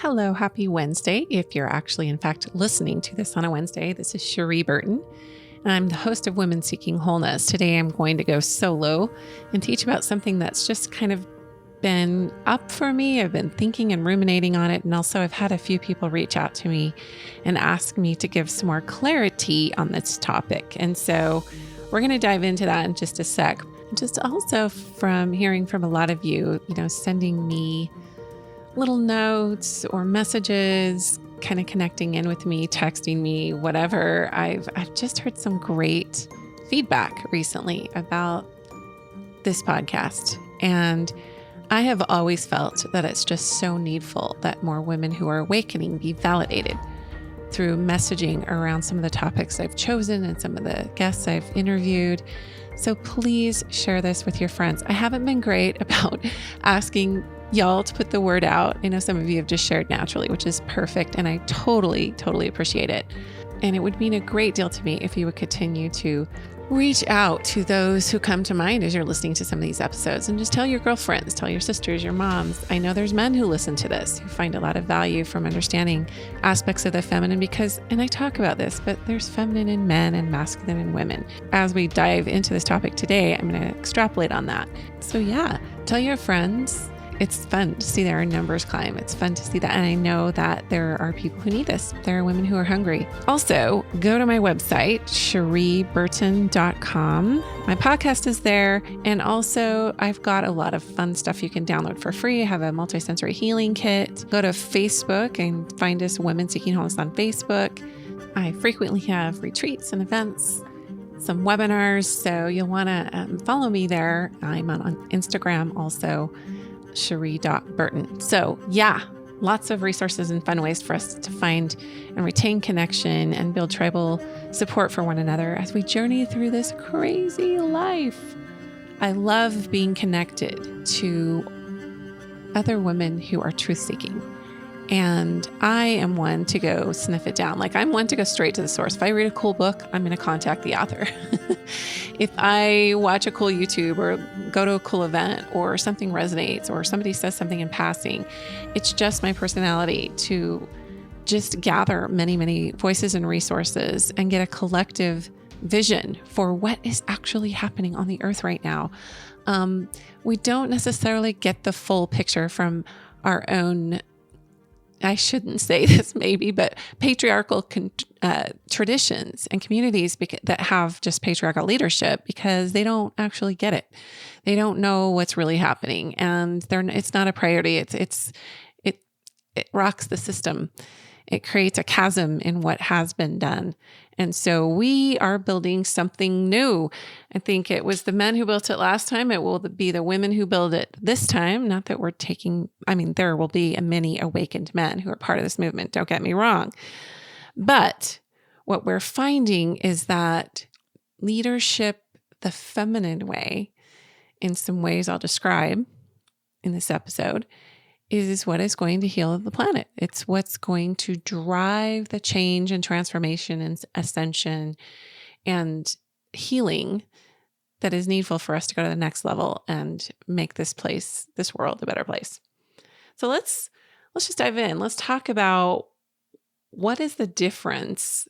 Hello, happy Wednesday. If you're actually, in fact, listening to this on a Wednesday, this is Cherie Burton, and I'm the host of Women Seeking Wholeness. Today, I'm going to go solo and teach about something that's just kind of been up for me. I've been thinking and ruminating on it. And also, I've had a few people reach out to me and ask me to give some more clarity on this topic. And so we're going to dive into that in just a sec. Just also from hearing from a lot of you, sending me little notes or messages, kind of connecting in with me, texting me, whatever. I've just heard some great feedback recently about this podcast. And I have always felt that it's just so needful that more women who are awakening be validated through messaging around some of the topics I've chosen and some of the guests I've interviewed. So please share this with your friends. I haven't been great about asking y'all to put the word out. I know some of you have just shared naturally, which is perfect. And I totally appreciate it. And it would mean a great deal to me if you would continue to reach out to those who come to mind as you're listening to some of these episodes, and just tell your girlfriends, tell your sisters, your moms. I know there's men who listen to this, who find a lot of value from understanding aspects of the feminine and I talk about this, but there's feminine in men and masculine in women. As we dive into this topic today, I'm going to extrapolate on that. So yeah, tell your friends. It's fun to see their numbers climb. It's fun to see that. And I know that there are people who need this. There are women who are hungry. Also, go to my website, cherieburton.com. My podcast is there. And also, I've got a lot of fun stuff you can download for free. I have a multisensory healing kit. Go to Facebook and find us Women Seeking Wholeness on Facebook. I frequently have retreats and events, some webinars. So you'll want to follow me there. I'm on Instagram also. Cherie.Burton. So yeah, lots of resources and fun ways for us to find and retain connection and build tribal support for one another as we journey through this crazy life. I love being connected to other women who are truth-seeking. And I am one to go sniff it down. Like, I'm one to go straight to the source. If I read a cool book, I'm going to contact the author. If I watch a cool YouTube or go to a cool event or something resonates or somebody says something in passing, it's just my personality to just gather many, many voices and resources and get a collective vision for what is actually happening on the earth right now. We don't necessarily get the full picture from our own, I shouldn't say this maybe, but patriarchal traditions and communities that have just patriarchal leadership, because they don't actually get it. They don't know what's really happening, and it's not a priority. It rocks the system. It creates a chasm in what has been done. And so we are building something new. I think it was the men who built it last time. It will be the women who build it this time. Not that there will be many awakened men who are part of this movement. Don't get me wrong. But what we're finding is that leadership, the feminine way, in some ways I'll describe in this episode, is what is going to heal the planet. It's what's going to drive the change and transformation and ascension and healing that is needful for us to go to the next level and make this world a better place. So let's just dive in. Let's talk about what is the difference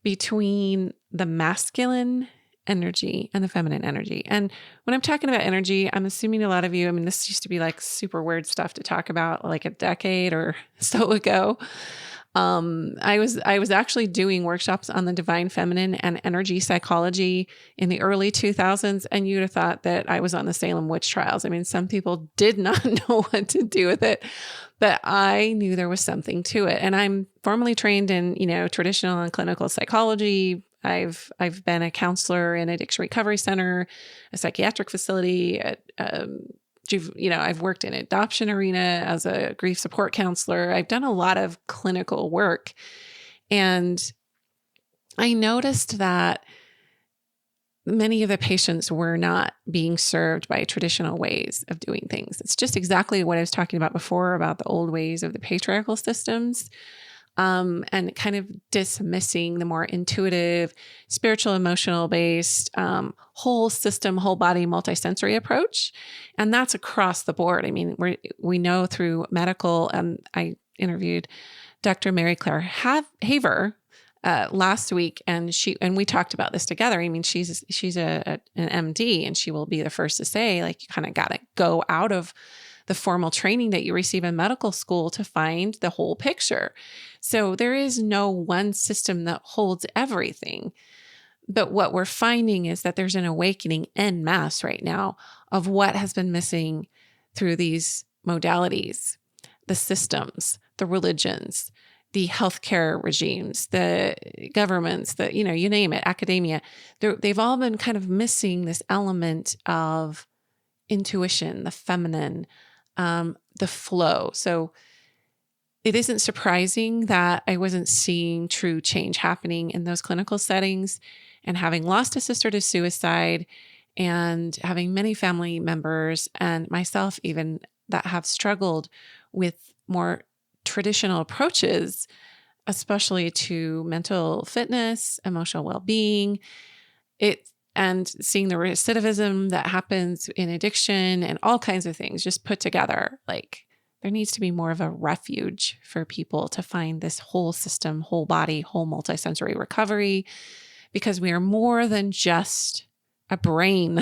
between the masculine energy and the feminine energy. And when I'm talking about energy, I'm assuming a lot of you, this used to be like super weird stuff to talk about like a decade or so ago. I was actually doing workshops on the divine feminine and energy psychology in the early 2000s. And you'd have thought that I was on the Salem witch trials. Some people did not know what to do with it, but I knew there was something to it. And I'm formally trained in, traditional and clinical psychology. I've been a counselor in an addiction recovery center, a psychiatric facility. I've worked in adoption arena as a grief support counselor. I've done a lot of clinical work, and I noticed that many of the patients were not being served by traditional ways of doing things. It's just exactly what I was talking about before about the old ways of the patriarchal systems. and kind of dismissing the more intuitive, spiritual, emotional based, whole system, whole body, multisensory approach. And that's across the board. I mean, we know through medical, I interviewed Dr. Mary Claire Haver last week, and we talked about this together. I mean, she's an MD, and she will be the first to say, like, you kind of got to go out of the formal training that you receive in medical school to find the whole picture. So there is no one system that holds everything. But what we're finding is that there's an awakening en masse right now of what has been missing through these modalities, the systems, the religions, the healthcare regimes, the governments, you name it, academia. They've all been kind of missing this element of intuition, the feminine, the flow. So it isn't surprising that I wasn't seeing true change happening in those clinical settings. And having lost a sister to suicide and having many family members and myself even that have struggled with more traditional approaches, especially to mental fitness, emotional well-being, and seeing the recidivism that happens in addiction and all kinds of things just put together. Like, there needs to be more of a refuge for people to find this whole system, whole body, whole multisensory recovery, because we are more than just a brain.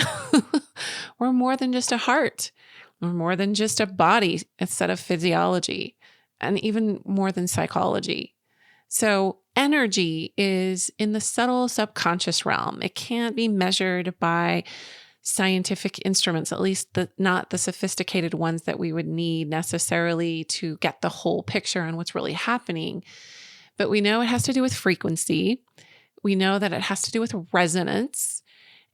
We're more than just a heart. We're more than just a body, a set of physiology, and even more than psychology. So energy is in the subtle subconscious realm. It can't be measured by scientific instruments, at least not the sophisticated ones that we would need necessarily to get the whole picture on what's really happening. But we know it has to do with frequency. We know that it has to do with resonance.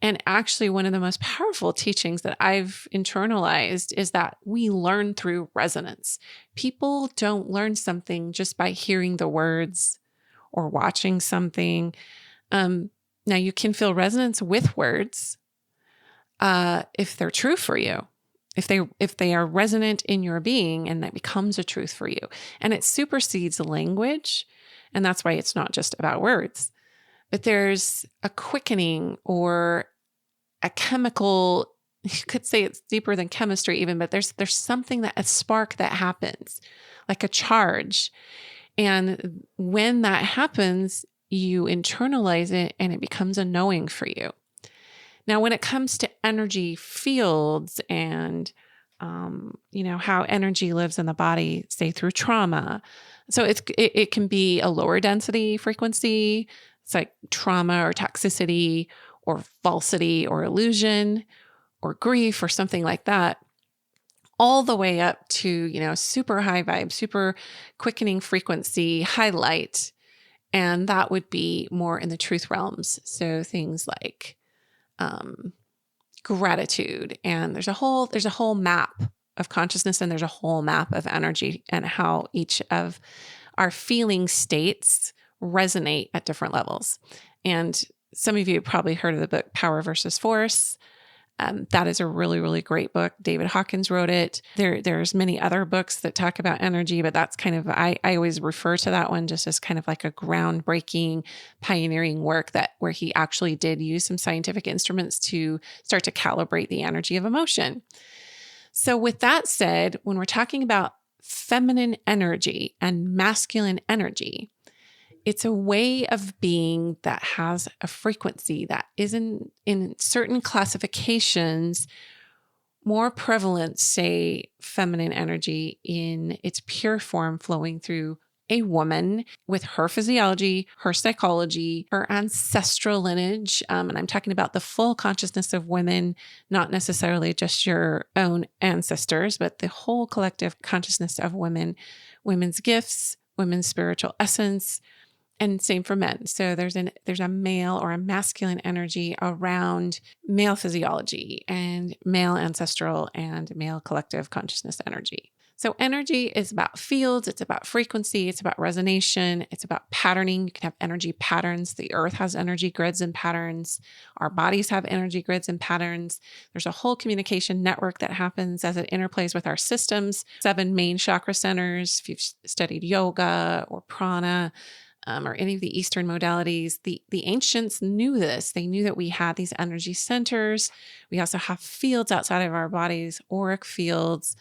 And actually, one of the most powerful teachings that I've internalized is that we learn through resonance. People don't learn something just by hearing the words or watching something. Now, you can feel resonance with words if they're true for you, if they are resonant in your being, and that becomes a truth for you. And it supersedes language. And that's why it's not just about words. But there's a quickening or a chemical, you could say it's deeper than chemistry even, but there's something, a spark that happens, like a charge. And when that happens, you internalize it and it becomes a knowing for you. Now, when it comes to energy fields and, how energy lives in the body, say through trauma. So it can be a lower density frequency. It's like trauma or toxicity or falsity or illusion or grief or something like that, all the way up to, super high vibe, super quickening frequency, highlight. And that would be more in the truth realms. So things like gratitude. And there's a whole map of consciousness, and there's a whole map of energy and how each of our feeling states resonate at different levels. And some of you have probably heard of the book Power versus Force. That is a really, really great book. David Hawkins wrote it. There's many other books that talk about energy, but that's kind of, I always refer to that one just as kind of like a groundbreaking, pioneering work where he actually did use some scientific instruments to start to calibrate the energy of emotion. So with that said, when we're talking about feminine energy and masculine energy, it's a way of being that has a frequency that is in certain classifications more prevalent, say, feminine energy in its pure form flowing through a woman with her physiology, her psychology, her ancestral lineage. And I'm talking about the full consciousness of women, not necessarily just your own ancestors, but the whole collective consciousness of women, women's gifts, women's spiritual essence. And same for men. So there's a male or a masculine energy around male physiology and male ancestral and male collective consciousness energy. So energy is about fields, it's about frequency, it's about resonation, it's about patterning. You can have energy patterns. The earth has energy grids and patterns. Our bodies have energy grids and patterns. There's a whole communication network that happens as it interplays with our systems. 7 main chakra centers. If you've studied yoga or prana, or any of the Eastern modalities, the ancients knew this. They knew that we had these energy centers. We also have fields outside of our bodies, auric fields.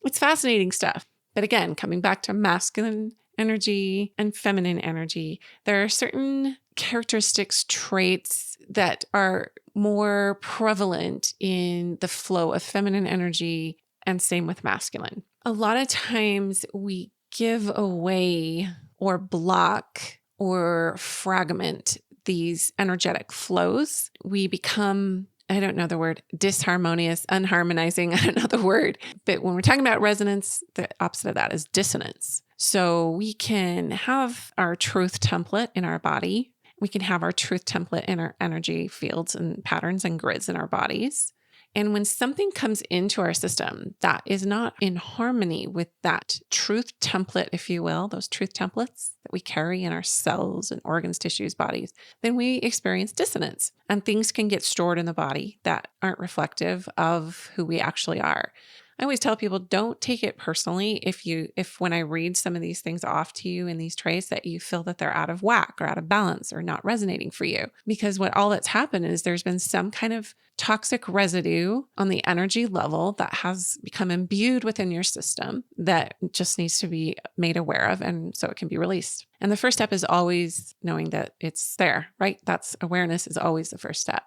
It's fascinating stuff. But again, coming back to masculine energy and feminine energy, there are certain characteristics, traits that are more prevalent in the flow of feminine energy, and same with masculine. A lot of times we give away or block or fragment these energetic flows. We become, I don't know the word, disharmonious, unharmonizing, I don't know the word. But when we're talking about resonance, the opposite of that is dissonance. So we can have our truth template in our body. We can have our truth template in our energy fields and patterns and grids in our bodies. And when something comes into our system that is not in harmony with that truth template, if you will, those truth templates that we carry in our cells and organs, tissues, bodies, then we experience dissonance, and things can get stored in the body that aren't reflective of who we actually are. I always tell people, don't take it personally if when I read some of these things off to you in these traits that you feel that they're out of whack or out of balance or not resonating for you. Because all that's happened is there's been some kind of toxic residue on the energy level that has become imbued within your system that just needs to be made aware of, and so it can be released. And the first step is always knowing that it's there, right? That's awareness is always the first step.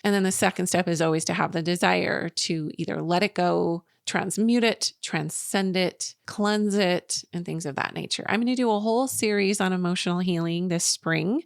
And then the second step is always to have the desire to either let it go, transmute it, transcend it, cleanse it, and things of that nature. I'm going to do a whole series on emotional healing this spring.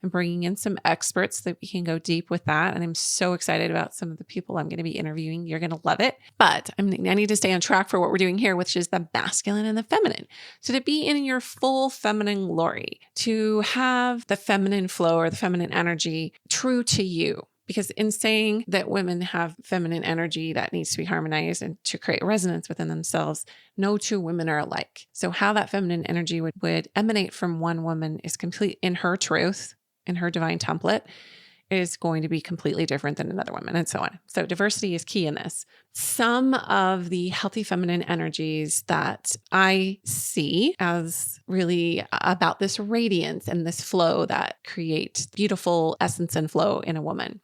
I'm bringing in some experts that we can go deep with that. And I'm so excited about some of the people I'm going to be interviewing. You're going to love it. But I need to stay on track for what we're doing here, which is the masculine and the feminine. So to be in your full feminine glory, to have the feminine flow or the feminine energy true to you. Because in saying that women have feminine energy that needs to be harmonized and to create resonance within themselves, no two women are alike. So how that feminine energy would emanate from one woman is complete in her truth, in her divine template, is going to be completely different than another woman, and so on. So diversity is key in this. Some of the healthy feminine energies that I see as really about this radiance and this flow that create beautiful essence and flow in a woman.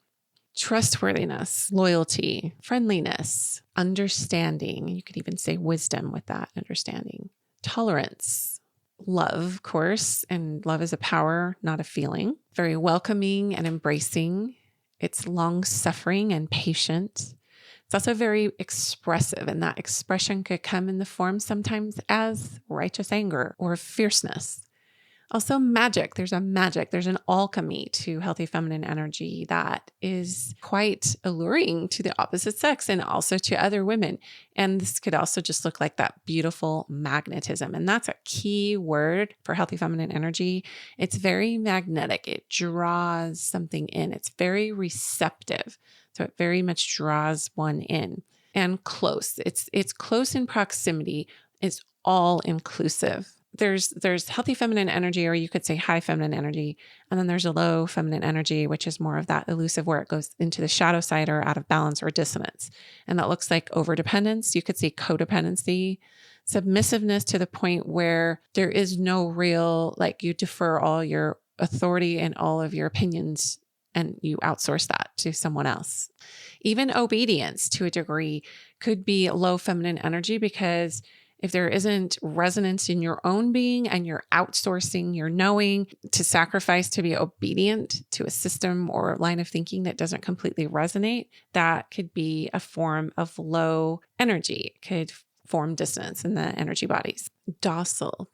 Trustworthiness, loyalty, friendliness, understanding. You could even say wisdom with that understanding. Tolerance, love, of course, and love is a power, not a feeling. Very welcoming and embracing. It's long-suffering and patient. It's also very expressive, and that expression could come in the form sometimes as righteous anger or fierceness. Also magic. There's an alchemy to healthy feminine energy that is quite alluring to the opposite sex and also to other women. And this could also just look like that beautiful magnetism. And that's a key word for healthy feminine energy. It's very magnetic. It draws something in. It's very receptive. So it very much draws one in. And close. It's close in proximity. It's all inclusive. There's healthy feminine energy, or you could say high feminine energy. And then there's a low feminine energy, which is more of that elusive where it goes into the shadow side or out of balance or dissonance. And that looks like overdependence. You could say codependency, submissiveness to the point where there is no real, like you defer all your authority and all of your opinions and you outsource that to someone else. Even obedience to a degree could be low feminine energy, because if there isn't resonance in your own being and you're outsourcing your knowing to sacrifice to be obedient to a system or line of thinking that doesn't completely resonate, that could be a form of low energy. It could form dissonance in the energy bodies.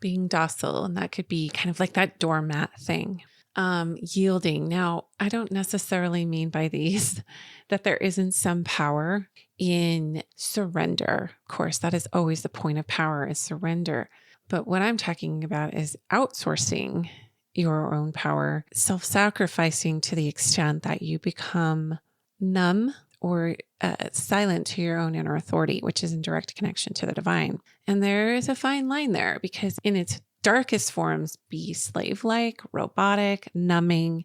Being docile, and that could be kind of like that doormat thing. Yielding. Now, I don't necessarily mean by these that there isn't some power in surrender. Of course, that is always the point of power, is surrender. But what I'm talking about is outsourcing your own power, self-sacrificing to the extent that you become numb or silent to your own inner authority, which is in direct connection to the divine. And there is a fine line there because in its darkest forms, be slave-like, robotic, numbing.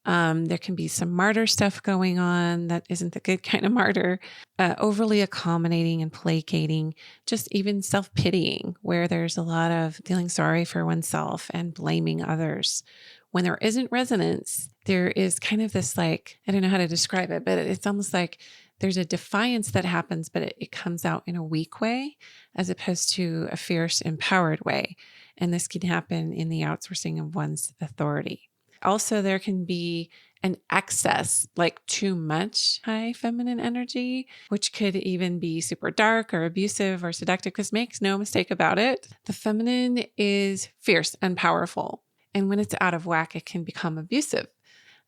There can be some martyr stuff going on that isn't the good kind of martyr, overly accommodating and placating, just even self-pitying, where there's a lot of feeling sorry for oneself and blaming others. When there isn't resonance, there is kind of this like, I don't know how to describe it, but it's almost like there's a defiance that happens, but it comes out in a weak way as opposed to a fierce, empowered way. And this can happen in the outsourcing of one's authority. Also, there can be an excess, like too much high feminine energy, which could even be super dark or abusive or seductive, because makes no mistake about it, the feminine is fierce and powerful. And when it's out of whack, it can become abusive.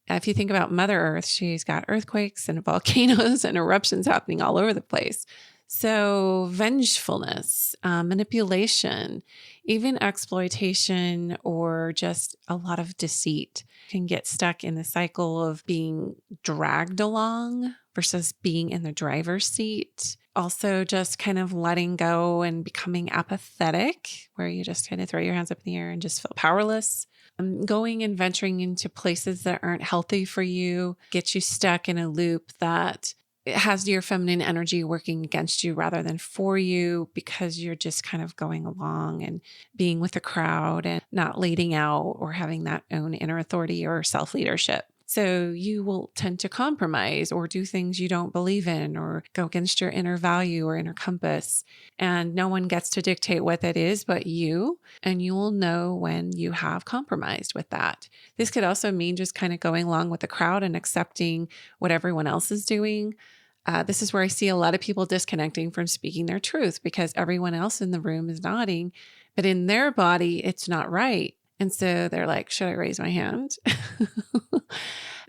If you think about Mother Earth, she's got earthquakes and volcanoes and eruptions happening all over the place. So vengefulness, manipulation, even exploitation, or just a lot of deceit can get stuck in the cycle of being dragged along versus being in the driver's seat. Also just kind of letting go and becoming apathetic, where you just kind of throw your hands up in the air and just feel powerless. Going and venturing into places that aren't healthy for you, get you stuck in a loop that it has your feminine energy working against you rather than for you, because you're just kind of going along and being with the crowd and not leading out or having that own inner authority or self-leadership. So you will tend to compromise or do things you don't believe in or go against your inner value or inner compass. And no one gets to dictate what that is but you. And you will know when you have compromised with that. This could also mean just kind of going along with the crowd and accepting what everyone else is doing. This is where I see a lot of people disconnecting from speaking their truth because everyone else in the room is nodding, but in their body, it's not right. And so they're like, should I raise my hand?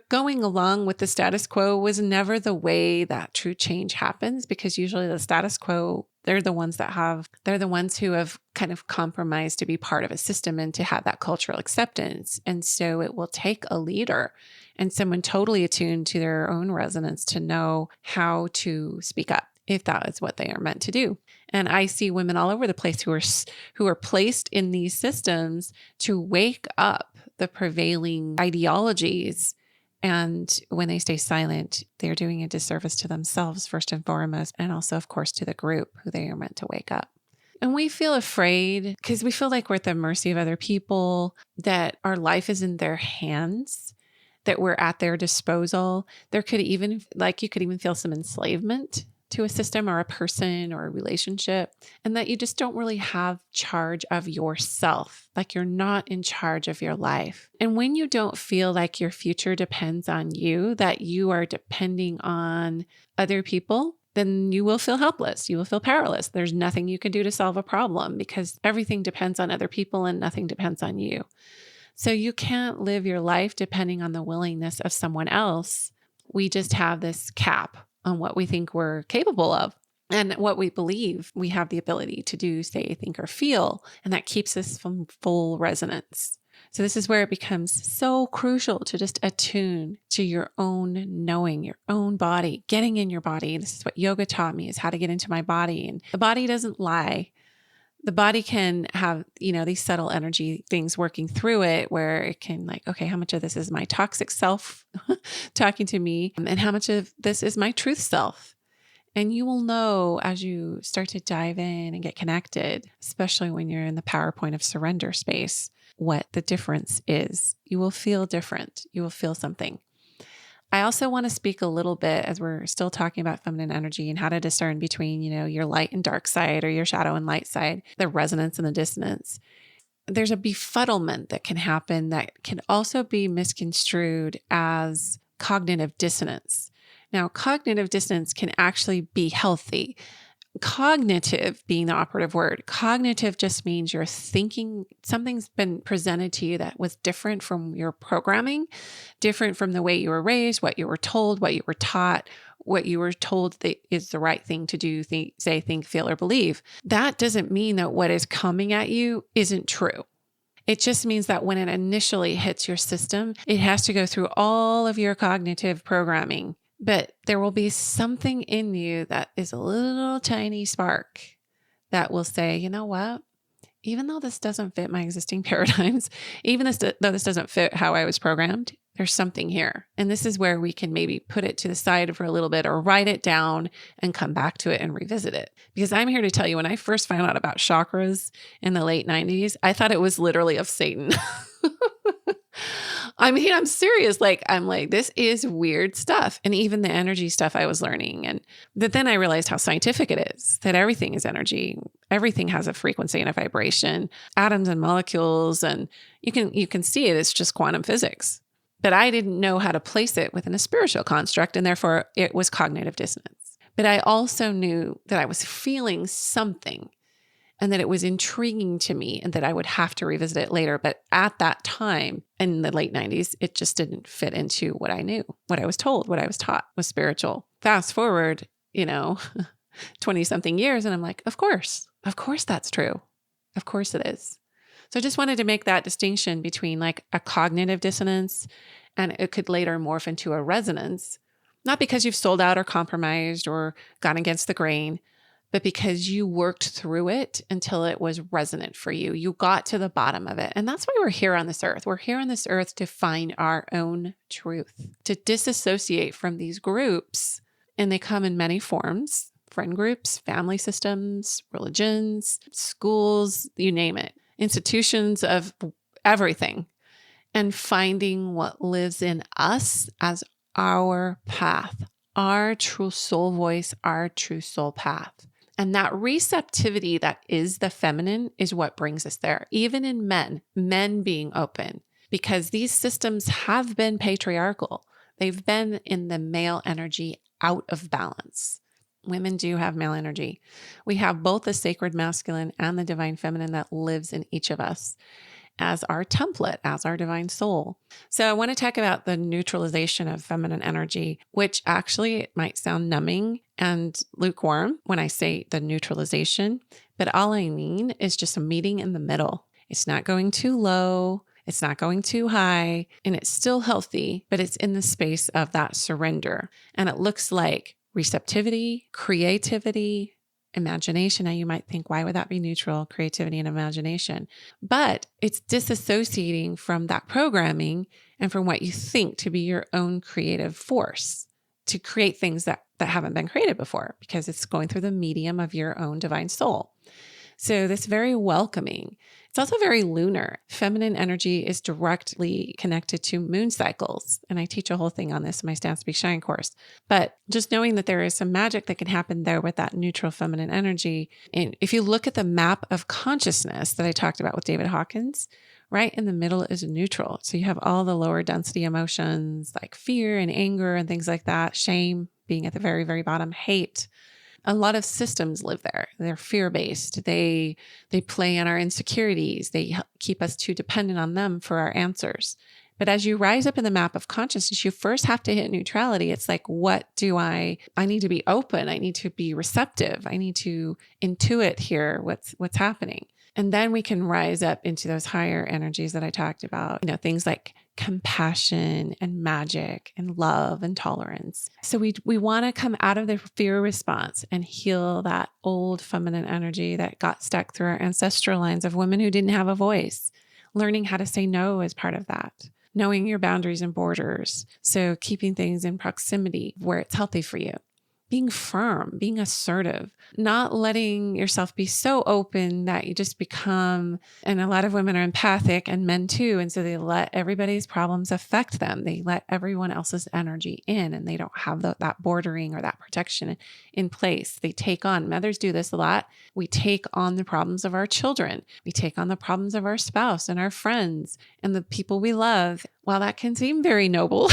Going along with the status quo was never the way that true change happens, because usually the status quo, they're the ones who have kind of compromised to be part of a system and to have that cultural acceptance. And so it will take a leader and someone totally attuned to their own resonance to know how to speak up, if that is what they are meant to do. And I see women all over the place who are placed in these systems to wake up the prevailing ideologies. And when they stay silent, they're doing a disservice to themselves first and foremost, and also, of course, to the group who they are meant to wake up. And we feel afraid because we feel like we're at the mercy of other people, that our life is in their hands, that we're at their disposal. You could even feel some enslavement to a system or a person or a relationship, and that you just don't really have charge of yourself. Like you're not in charge of your life. And when you don't feel like your future depends on you, that you are depending on other people, then you will feel helpless. You will feel powerless. There's nothing you can do to solve a problem because everything depends on other people and nothing depends on you. So you can't live your life depending on the willingness of someone else. We just have this cap on what we think we're capable of and what we believe we have the ability to do, say, think, or feel. And that keeps us from full resonance. So this is where it becomes so crucial to just attune to your own knowing, your own body, getting in your body. This is what yoga taught me, is how to get into my body. And the body doesn't lie. The body can have, these subtle energy things working through it where it can okay, how much of this is my toxic self talking to me and how much of this is my truth self? And you will know as you start to dive in and get connected, especially when you're in the PowerPoint of surrender space, what the difference is. You will feel different. You will feel something. I also want to speak a little bit, as we're still talking about feminine energy and how to discern between, your light and dark side, or your shadow and light side, the resonance and the dissonance. There's a befuddlement that can happen that can also be misconstrued as cognitive dissonance. Now, cognitive dissonance can actually be healthy. Cognitive being the operative word. Cognitive just means you're thinking something's been presented to you that was different from your programming, different from the way you were raised, what you were told, what you were taught, what you were told that is the right thing to do, say, think, feel, or believe. That doesn't mean that what is coming at you isn't true. It just means that when it initially hits your system, it has to go through all of your cognitive programming But there will be something in you that is a little tiny spark that will say, you know what? Even though this doesn't fit my existing paradigms, though this doesn't fit how I was programmed, there's something here. And this is where we can maybe put it to the side for a little bit or write it down and come back to it and revisit it. Because I'm here to tell you, when I first found out about chakras in the late 90s, I thought it was literally of Satan. I mean, I'm serious. I'm like, this is weird stuff. And even the energy stuff I was learning. But then I realized how scientific it is, that everything is energy. Everything has a frequency and a vibration, atoms and molecules. And you can see it. It's just quantum physics. But I didn't know how to place it within a spiritual construct. And therefore it was cognitive dissonance. But I also knew that I was feeling something, and that it was intriguing to me, and that I would have to revisit it later. But at that time in the late 90s, it just didn't fit into what I knew, what I was told, what I was taught was spiritual. Fast forward, 20 something years. And I'm like, of course that's true. Of course it is. So I just wanted to make that distinction between like a cognitive dissonance, and it could later morph into a resonance, not because you've sold out or compromised or gone against the grain, but because you worked through it until it was resonant for you. You got to the bottom of it. And that's why we're here on this earth. We're here on this earth to find our own truth, to disassociate from these groups. And they come in many forms: friend groups, family systems, religions, schools, you name it, institutions of everything. And finding what lives in us as our path, our true soul voice, our true soul path. And that receptivity that is the feminine is what brings us there, even in men being open, because these systems have been patriarchal. They've been in the male energy out of balance. Women do have male energy. We have both the sacred masculine and the divine feminine that lives in each of us as our template, as our divine soul. So I want to talk about the neutralization of feminine energy, which actually it might sound numbing and lukewarm when I say the neutralization, but all I mean is just a meeting in the middle. It's not going too low. It's not going too high, and it's still healthy, but it's in the space of that surrender. And it looks like receptivity, creativity, imagination. Now you might think, why would that be neutral? Creativity and imagination. But it's disassociating from that programming and from what you think to be your own creative force to create things that haven't been created before, because it's going through the medium of your own divine soul. So this very welcoming. It's also very lunar. Feminine energy is directly connected to moon cycles. And I teach a whole thing on this in my Stand, Speak, Shine course. But just knowing that there is some magic that can happen there with that neutral feminine energy. And if you look at the map of consciousness that I talked about with David Hawkins, right in the middle is neutral. So you have all the lower density emotions like fear and anger and things like that. Shame being at the very, very bottom. Hate. A lot of systems live there. They're fear-based. They play on our insecurities. They keep us too dependent on them for our answers. But as you rise up in the map of consciousness, you first have to hit neutrality. It's like, what do I need to be open. I need to be receptive. I need to intuit here what's happening. And then we can rise up into those higher energies that I talked about, things like compassion and magic and love and tolerance. So we want to come out of the fear response and heal that old feminine energy that got stuck through our ancestral lines of women who didn't have a voice. Learning how to say no is part of that. Knowing your boundaries and borders. So keeping things in proximity where it's healthy for you. Being firm, being assertive, not letting yourself be so open that you just become, and a lot of women are empathic and men too. And so they let everybody's problems affect them. They let everyone else's energy in, and they don't have that bordering or that protection in place. They take on, mothers do this a lot. We take on the problems of our children. We take on the problems of our spouse and our friends and the people we love. While that can seem very noble,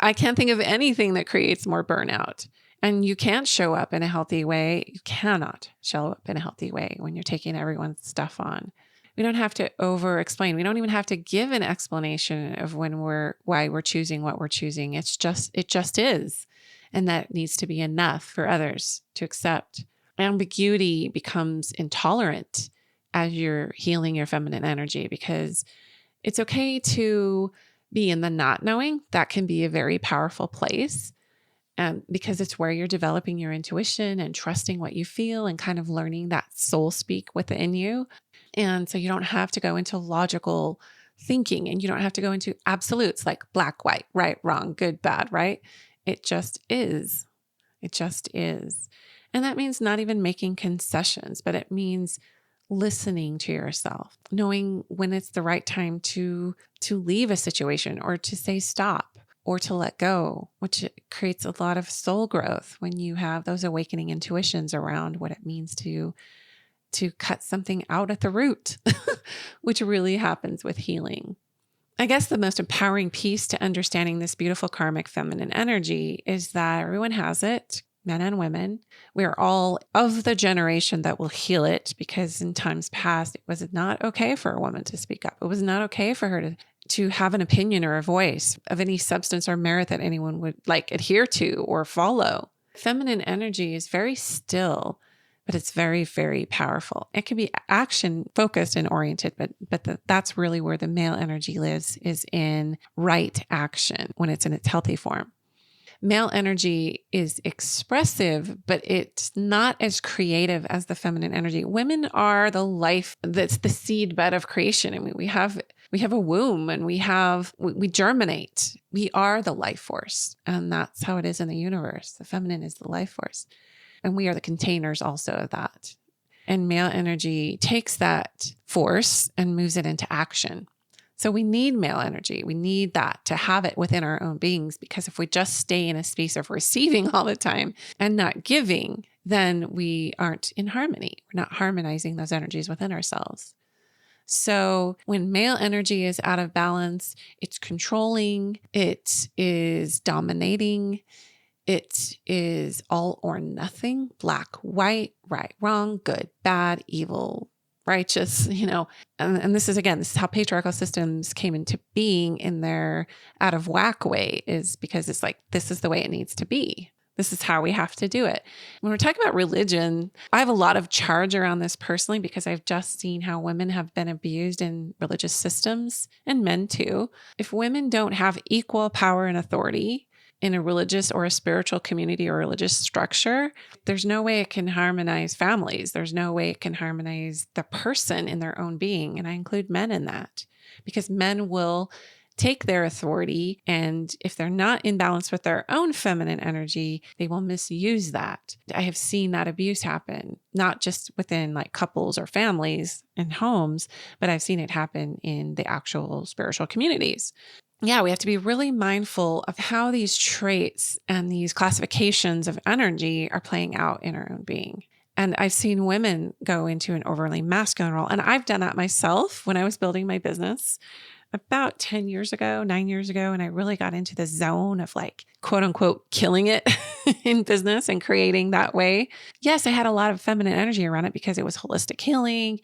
I can't think of anything that creates more burnout. And you can't show up in a healthy way. You cannot show up in a healthy way when you're taking everyone's stuff on. We don't have to over explain. We don't even have to give an explanation of why we're choosing what we're choosing. It just is. And that needs to be enough for others to accept. Ambiguity becomes intolerant as you're healing your feminine energy, because it's okay to be in the not knowing. That can be a very powerful place. Because it's where you're developing your intuition and trusting what you feel and kind of learning that soul speak within you. And so you don't have to go into logical thinking, and you don't have to go into absolutes like black, white, right, wrong, good, bad, right? It just is. It just is. And that means not even making concessions, but it means listening to yourself, knowing when it's the right time to leave a situation or to say stop or to let go, which creates a lot of soul growth when you have those awakening intuitions around what it means to cut something out at the root, which really happens with healing. I guess the most empowering piece to understanding this beautiful karmic feminine energy is that everyone has it, men and women. We're all of the generation that will heal it, because in times past, it was not okay for a woman to speak up. It was not okay for her to have an opinion or a voice of any substance or merit that anyone would adhere to or follow. Feminine energy is very still, but it's very, very powerful. It can be action focused and oriented, but that's really where the male energy lives, is in right action when it's in its healthy form. Male energy is expressive, but it's not as creative as the feminine energy. Women are the life, that's the seed bed of creation. I mean, we have a womb and we germinate. We are the life force. And that's how it is in the universe. The feminine is the life force. And we are the containers also of that. And male energy takes that force and moves it into action. So we need male energy. We need that to have it within our own beings, because if we just stay in a space of receiving all the time and not giving, then we aren't in harmony. We're not harmonizing those energies within ourselves. So when male energy is out of balance, it's controlling, it is dominating, it is all or nothing, black, white, right, wrong, good, bad, evil, righteous, and this is how patriarchal systems came into being in their out of whack way, is because it's like, this is the way it needs to be. This is how we have to do it. When we're talking about religion, I have a lot of charge around this personally, because I've just seen how women have been abused in religious systems, and men too. If women don't have equal power and authority in a religious or a spiritual community or religious structure, there's no way it can harmonize families. There's no way it can harmonize the person in their own being. And I include men in that, because men will take their authority, and if they're not in balance with their own feminine energy, they will misuse that. I have seen that abuse happen, not just within couples or families and homes, but I've seen it happen in the actual spiritual communities. Yeah, we have to be really mindful of how these traits and these classifications of energy are playing out in our own being. And I've seen women go into an overly masculine role. And I've done that myself when I was building my business about 9 years ago. And I really got into the zone of quote unquote, killing it in business and creating that way. Yes, I had a lot of feminine energy around it because it was holistic healing.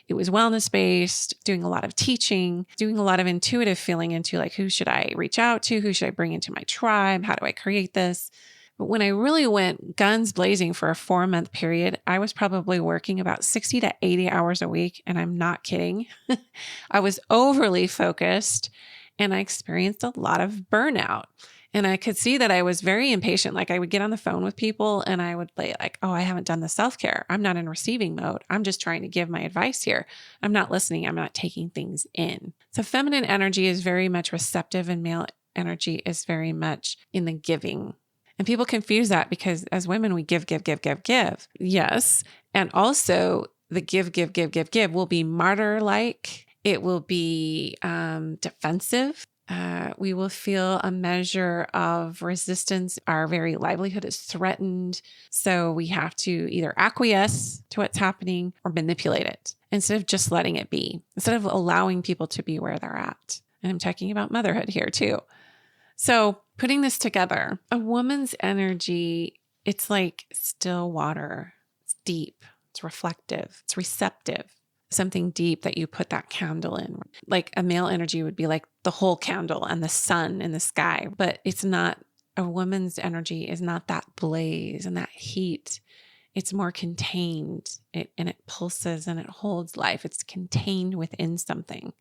It was wellness based, doing a lot of teaching, doing a lot of intuitive feeling into who should I reach out to? Who should I bring into my tribe? How do I create this? But when I really went guns blazing for a 4-month period, I was probably working about 60 to 80 hours a week. And I'm not kidding. I was overly focused and I experienced a lot of burnout. And I could see that I was very impatient. I would get on the phone with people and I would play oh, I haven't done the self-care. I'm not in receiving mode. I'm just trying to give my advice here. I'm not listening. I'm not taking things in. So feminine energy is very much receptive and male energy is very much in the giving. And people confuse that because as women, we give. Yes. And also the give will be martyr-like. It will be defensive. We will feel a measure of resistance. Our very livelihood is threatened. So we have to either acquiesce to what's happening or manipulate it instead of just letting it be, instead of allowing people to be where they're at. And I'm talking about motherhood here too. So putting this together, a woman's energy, it's like still water. It's deep, it's reflective, it's receptive. Something deep that you put that candle in. A male energy would be the whole candle and the sun in the sky, but it's not. A woman's energy is not that blaze and that heat. It's more contained, and it pulses and it holds life. It's contained within something.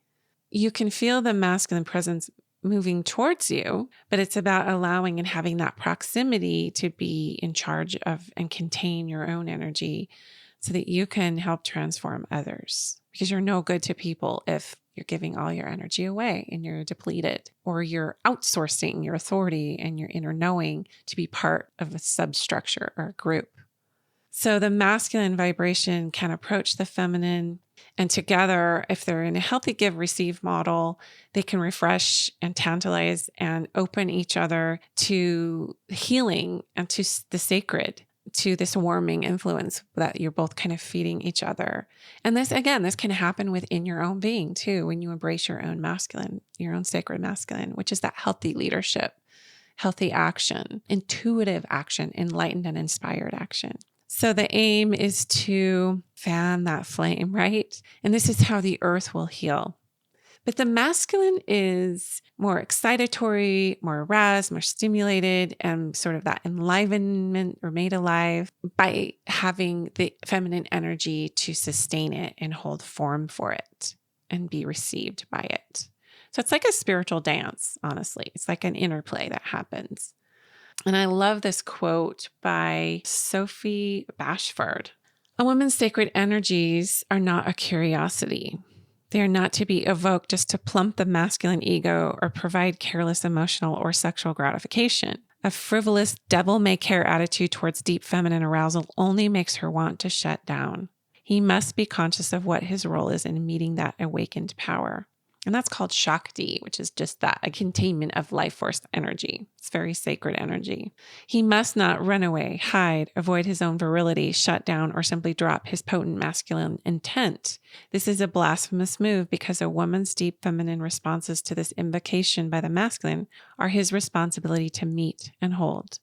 You can feel the masculine presence moving towards you, but it's about allowing and having that proximity to be in charge of and contain your own energy so that you can help transform others. Because you're no good to people if you're giving all your energy away and you're depleted, or you're outsourcing your authority and your inner knowing to be part of a substructure or a group. So the masculine vibration can approach the feminine, and together, if they're in a healthy give-receive model, they can refresh and tantalize and open each other to healing and to the sacred, to this warming influence that you're both kind of feeding each other. And this, again, this can happen within your own being too, when you embrace your own masculine, your own sacred masculine, which is that healthy leadership, healthy action, intuitive action, enlightened and inspired action. So the aim is to fan that flame, right? And this is how the earth will heal. But the masculine is more excitatory, more aroused, more stimulated, and sort of that enlivenment or made alive by having the feminine energy to sustain it and hold form for it and be received by it. So it's like a spiritual dance, honestly. It's like an interplay that happens. And I love this quote by Sophie Bashford. A woman's sacred energies are not a curiosity. They are not to be evoked just to plump the masculine ego or provide careless emotional or sexual gratification. A frivolous, devil-may-care attitude towards deep feminine arousal only makes her want to shut down. He must be conscious of what his role is in meeting that awakened power. And that's called Shakti, which is just that, a containment of life force energy. It's very sacred energy. He must not run away, hide, avoid his own virility, shut down, or simply drop his potent masculine intent. This is a blasphemous move because a woman's deep feminine responses to this invocation by the masculine are his responsibility to meet and hold.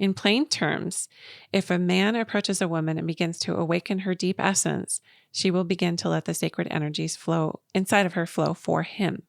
In plain terms, if a man approaches a woman and begins to awaken her deep essence, she will begin to let the sacred energies flow inside of her flow for him.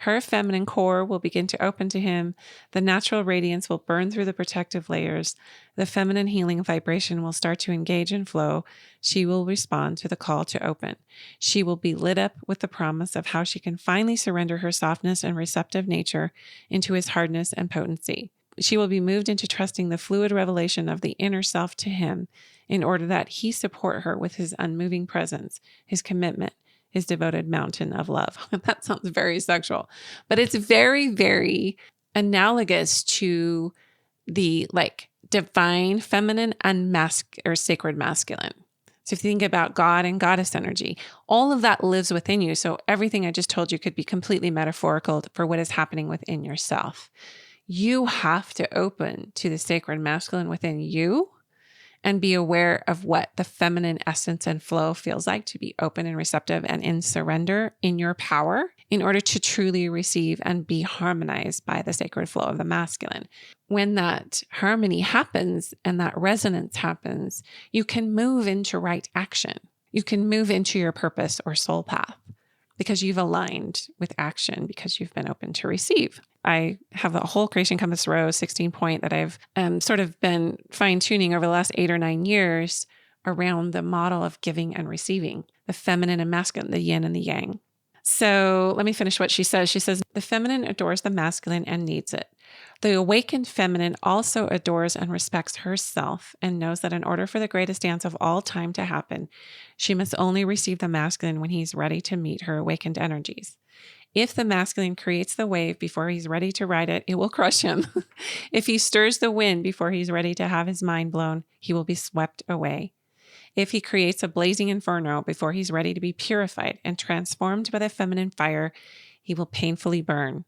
Her feminine core will begin to open to him. The natural radiance will burn through the protective layers. The feminine healing vibration will start to engage and flow. She will respond to the call to open. She will be lit up with the promise of how she can finally surrender her softness and receptive nature into his hardness and potency. She will be moved into trusting the fluid revelation of the inner self to him in order that he support her with his unmoving presence, his commitment, his devoted mountain of love. That sounds very sexual, but it's very, very analogous to the divine feminine and sacred masculine. So if you think about God and goddess energy, all of that lives within you. So everything I just told you could be completely metaphorical for what is happening within yourself. You have to open to the sacred masculine within you and be aware of what the feminine essence and flow feels like to be open and receptive and in surrender in your power in order to truly receive and be harmonized by the sacred flow of the masculine. When that harmony happens and that resonance happens, you can move into right action. You can move into your purpose or soul path because you've aligned with action, because you've been open to receive. I have a whole Creation Compass Rose 16-point that I've sort of been fine-tuning over the last 8 or 9 years around the model of giving and receiving, the feminine and masculine, the yin and the yang. So let me finish what she says. She says, the feminine adores the masculine and needs it. The awakened feminine also adores and respects herself and knows that in order for the greatest dance of all time to happen, she must only receive the masculine when he's ready to meet her awakened energies. If the masculine creates the wave before he's ready to ride it, it will crush him. If he stirs the wind before he's ready to have his mind blown, he will be swept away. If he creates a blazing inferno before he's ready to be purified and transformed by the feminine fire, he will painfully burn.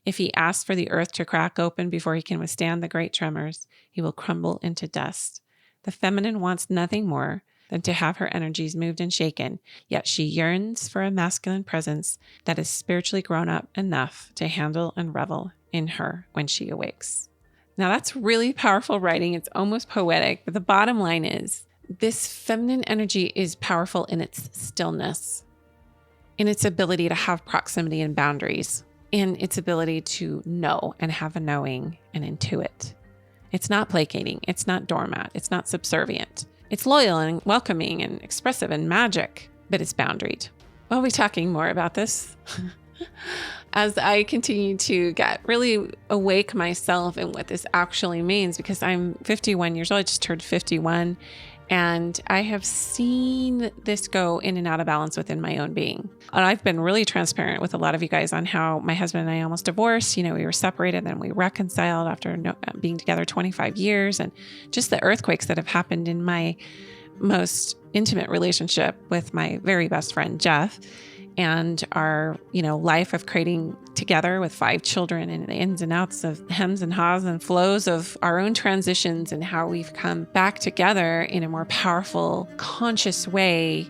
If he asks for the earth to crack open before he can withstand the great tremors, he will crumble into dust. The feminine wants nothing more than to have her energies moved and shaken, yet she yearns for a masculine presence that is spiritually grown up enough to handle and revel in her when she awakes. Now that's really powerful writing. It's almost poetic, but the bottom line is this feminine energy is powerful in its stillness, in its ability to have proximity and boundaries, in its ability to know and have a knowing and intuit. It's not placating. It's not doormat. It's not subservient. It's loyal and welcoming and expressive and magic, but it's boundaried. We'll be talking more about this as I continue to get really awake myself in what this actually means, because I'm 51 years old. I just turned 51. And I have seen this go in and out of balance within my own being. And I've been really transparent with a lot of you guys on how my husband and I almost divorced. We were separated, then we reconciled after being together 25 years, and just the earthquakes that have happened in my most intimate relationship with my very best friend, Jeff, and our, life of creating together with 5 children, and the ins and outs of hems and haws and flows of our own transitions, and how we've come back together in a more powerful, conscious way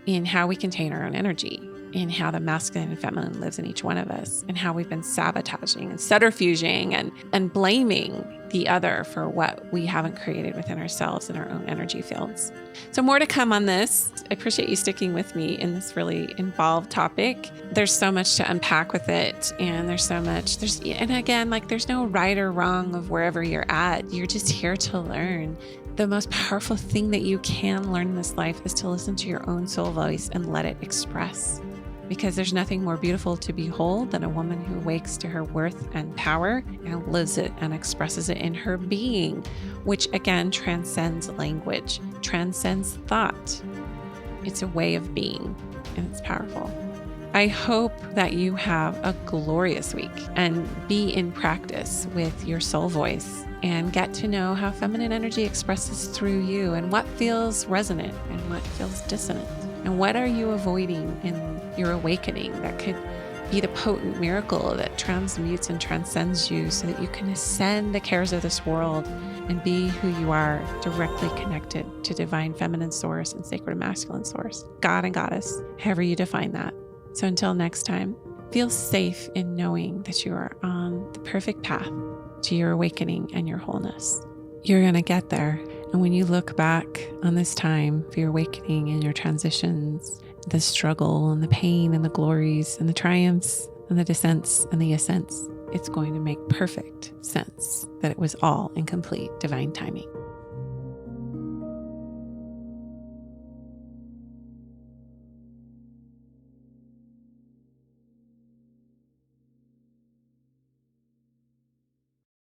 in how we contain our own energy, in how the masculine and feminine lives in each one of us, and how we've been sabotaging and subterfuging and blaming the other for what we haven't created within ourselves in our own energy fields. So more to come on this. I appreciate you sticking with me in this really involved topic. There's so much to unpack with it, and there's no right or wrong of wherever you're at. You're just here to learn. The most powerful thing that you can learn in this life is to listen to your own soul voice and let it express. Because there's nothing more beautiful to behold than a woman who wakes to her worth and power and lives it and expresses it in her being, which again transcends language, transcends thought. It's a way of being, and it's powerful. I hope that you have a glorious week and be in practice with your soul voice and get to know how feminine energy expresses through you, and what feels resonant and what feels dissonant. And what are you avoiding in your awakening that could be the potent miracle that transmutes and transcends you, so that you can ascend the cares of this world and be who you are, directly connected to divine feminine source and sacred masculine source, God and goddess, however you define that. So until next time, feel safe in knowing that you are on the perfect path to your awakening and your wholeness. You're going to get there. And when you look back on this time for your awakening and your transitions, the struggle and the pain and the glories and the triumphs and the descents and the ascents, it's going to make perfect sense that it was all in complete divine timing.